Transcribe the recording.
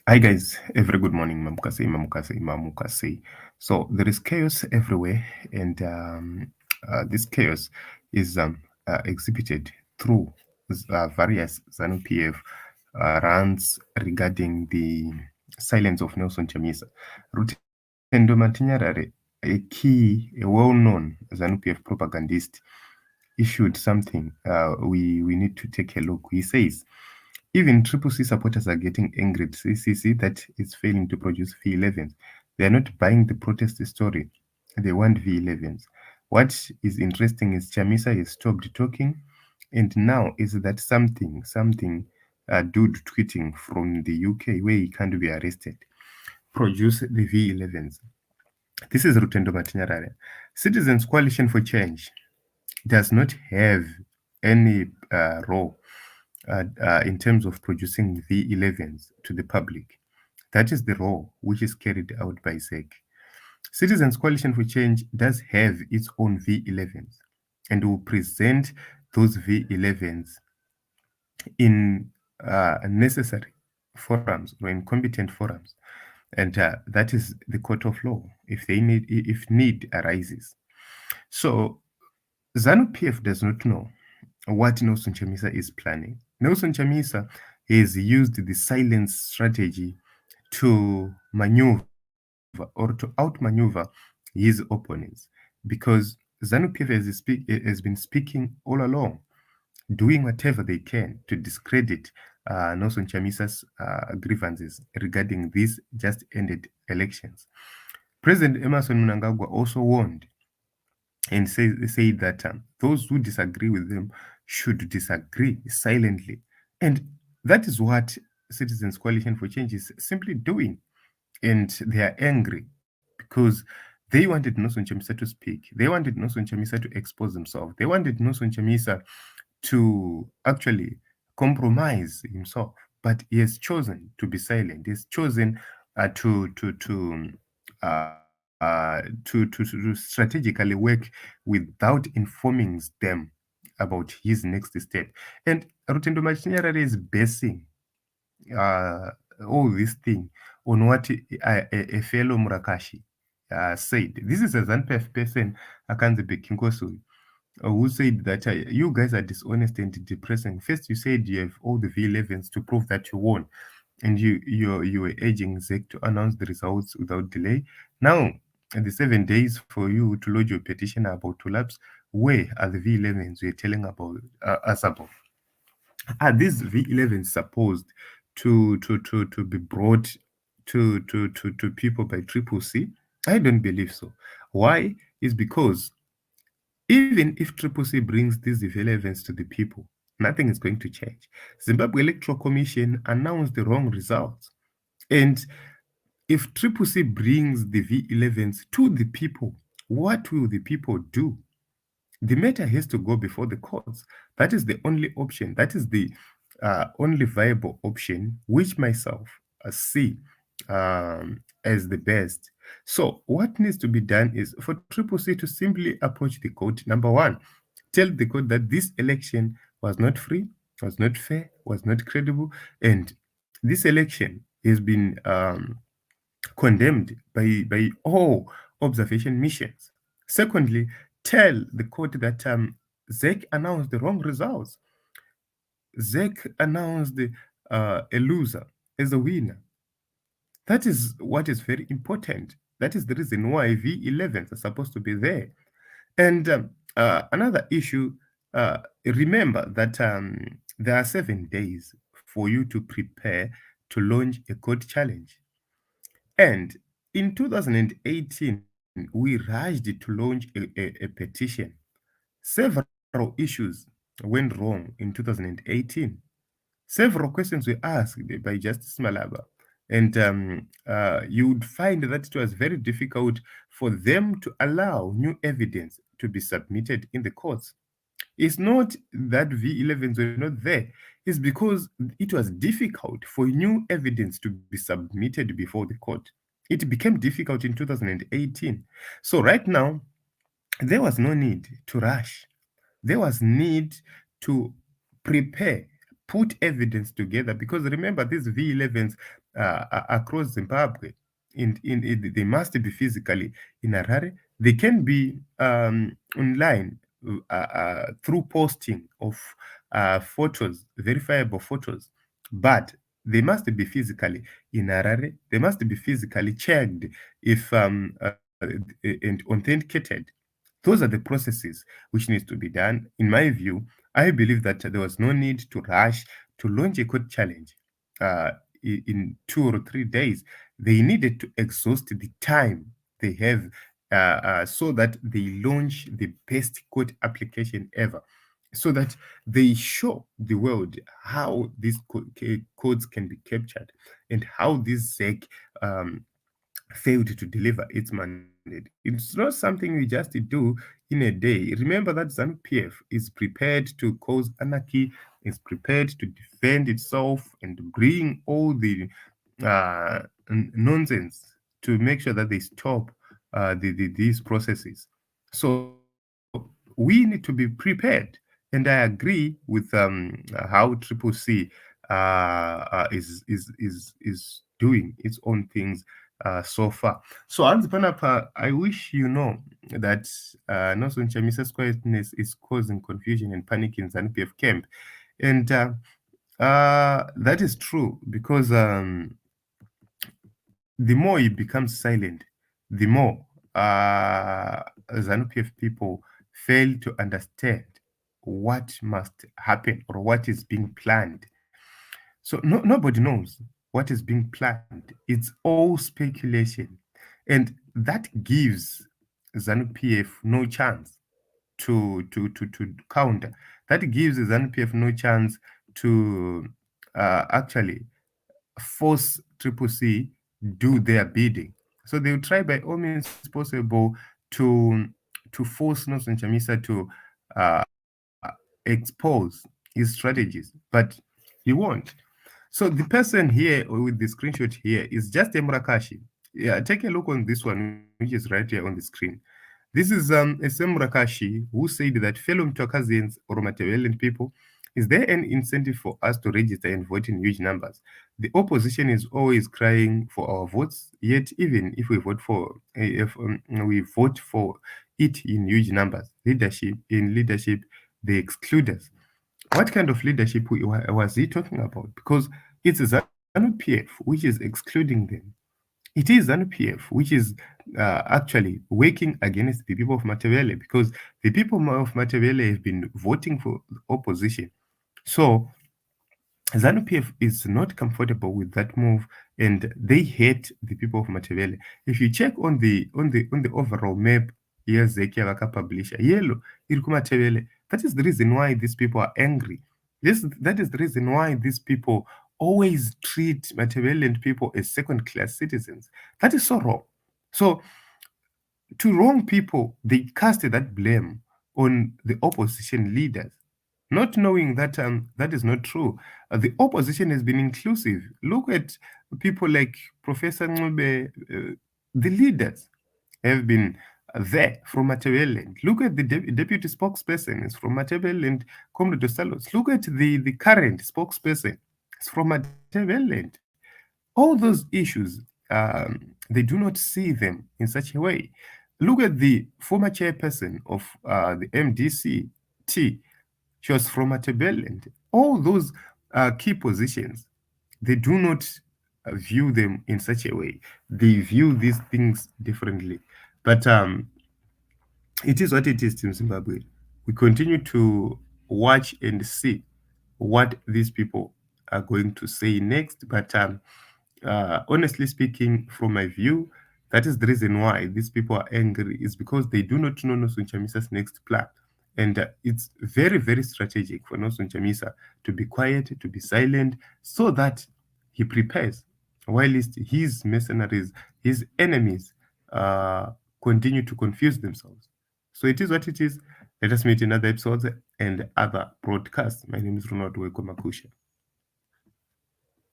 Hi guys, every good morning, Mamukase. So there is chaos everywhere, and this chaos is exhibited through various ZANU PF runs regarding the silence of Nelson Chamisa. Rutendo Matinyarare, a well-known ZANU PF propagandist, issued something. We need to take a look. He says, even Triple C supporters are getting angry at CCC that is failing to produce V11s. They are not buying the protest story. They want V11s. What is interesting is Chamisa has stopped talking, and now is that something dude tweeting from the UK where he can't be arrested. Produce the V11s. This is Rutendo Matinyarare. Citizens Coalition for Change does not have any role in terms of producing V11s to the public. That is the role which is carried out by ZEC. Citizens Coalition for Change does have its own V11s and will present those V11s in necessary forums or in competent forums, and that is the court of law if need arises. So ZANU PF does not know what Nelson Chamisa is planning. Nelson Chamisa has used the silence strategy to maneuver or to outmaneuver his opponents because ZANU PF has been speaking all along, doing whatever they can to discredit Nelson Chamisa's grievances regarding these just ended elections. President Emerson Mnangagwa also warned and said that those who disagree with them should disagree silently. And that is what Citizens Coalition for Change is simply doing. And they are angry because they wanted Nelson Chamisa to speak. They wanted Nelson Chamisa to expose himself. They wanted Nelson Chamisa to actually compromise himself. But he has chosen to be silent. He has chosen to strategically work without informing them about his next step. And Rutendo Machinyarare is basing uh, all this thing on what a fellow Murakashi said. This is a ZANPF person, Akanzebe Kinkosui, who said that you guys are dishonest and depressing. First, you said you have all the V11s to prove that you won, and you were urging ZEC to announce the results without delay. Now, the 7 days for you to lodge your petition are about to lapse. Where are the V11s you're telling about us about? Are these V11s supposed to be brought to people by Triple C? I don't believe so. Why? Is because even if Triple C brings these V11s to the people, nothing is going to change. Zimbabwe Electoral Commission announced the wrong results. And if Triple C brings the V11s to the people, what will the people do? The matter has to go before the courts. That is the only option. That is the only viable option, which myself see as the best. So, what needs to be done is for Triple C to simply approach the court. Number one, tell the court that this election was not free, was not fair, was not credible, and this election has been condemned by all observation missions. Secondly, tell the court that ZEC announced the wrong results. ZEC announced a loser as a winner. That is what is very important. That is the reason why V11s are supposed to be there. And another issue, remember that there are 7 days for you to prepare to launch a court challenge. And in 2018, we rushed to launch a petition. Several issues went wrong in 2018. Several questions were asked by Justice Malaba. And you would find that it was very difficult for them to allow new evidence to be submitted in the courts. It's not that V11s were not there, it's because it was difficult for new evidence to be submitted before the court. It became difficult in 2018. So, right now, there was no need to rush. There was need to prepare, put evidence together, because remember these V11s are across Zimbabwe. They must be physically in Harare. They can be online through posting of photos, verifiable photos, but they must be physically in Harare. They must be physically checked if and authenticated. Those are the processes which needs to be done. In my view, I believe that there was no need to rush to launch a code challenge uh, in 2 or 3 days. They needed to exhaust the time they have so that they launch the best code application ever, so that they show the world how these codes can be captured and how this ZEC failed to deliver its mandate. It's not something we just do in a day. Remember that ZANU PF is prepared to cause anarchy, is prepared to defend itself and bring all the nonsense to make sure that they stop these processes. So we need to be prepared. And I agree with how Triple C is doing its own things so far. So, Hans Panapa, I wish you know that Nelson Chamisa's quietness is causing confusion and panic in ZANU PF camp. And that is true because the more he becomes silent, the more ZANU PF people fail to understand what must happen or what is being planned. So nobody knows what is being planned. It's all speculation. And that gives ZANU PF no chance to counter. That gives ZANU PF no chance to actually force Triple C do their bidding. So they will try by all means possible to force Nelson Chamisa to expose his strategies, but he won't. So the person here with the screenshot here is just Emrakashi. Yeah, take a look on this one, which is right here on the screen. This is SM Murakashi who said that fellow Mtwakazians or Matawelland people, is there an incentive for us to register and vote in huge numbers? The opposition is always crying for our votes, yet even if we vote for if we vote for it in huge numbers, leadership, they exclude us. What kind of leadership was he talking about? Because it's ZANU PF which is excluding them. It is ZANU PF which is actually working against the people of Matavele, because the people of Matavele have been voting for opposition. So ZANU PF is not comfortable with that move, and they hate the people of Matavele. If you check on the overall map, here Zekia Waka publisher, yellow, iriku Matavele. That is the reason why these people are angry. That is the reason why these people always treat Mataveleland people as second-class citizens. That is so wrong. So to wrong people, they cast that blame on the opposition leaders, not knowing that that is not true. The opposition has been inclusive. Look at people like Professor Ncube, the leaders have been there from Matabeleland. Look at the deputy spokesperson is from Matabeleland, Comrade Salos. Look at the current spokesperson, it's from Matabeleland. All those issues, they do not see them in such a way. Look at the former chairperson of the MDC-T. She was from Matabeleland. All those key positions, they do not view them in such a way. They view these things differently. But it is what it is, Team Zimbabwe. We continue to watch and see what these people are going to say next. But honestly speaking, from my view, that is the reason why these people are angry, is because they do not know Nelson Chamisa's next plan. And it's very, very strategic for Nelson Chamisa to be quiet, to be silent, so that he prepares, while his mercenaries, his enemies, uh, continue to confuse themselves. So it is what it is. Let us meet in other episodes and other broadcasts. My name is Ronald Weko Makusha.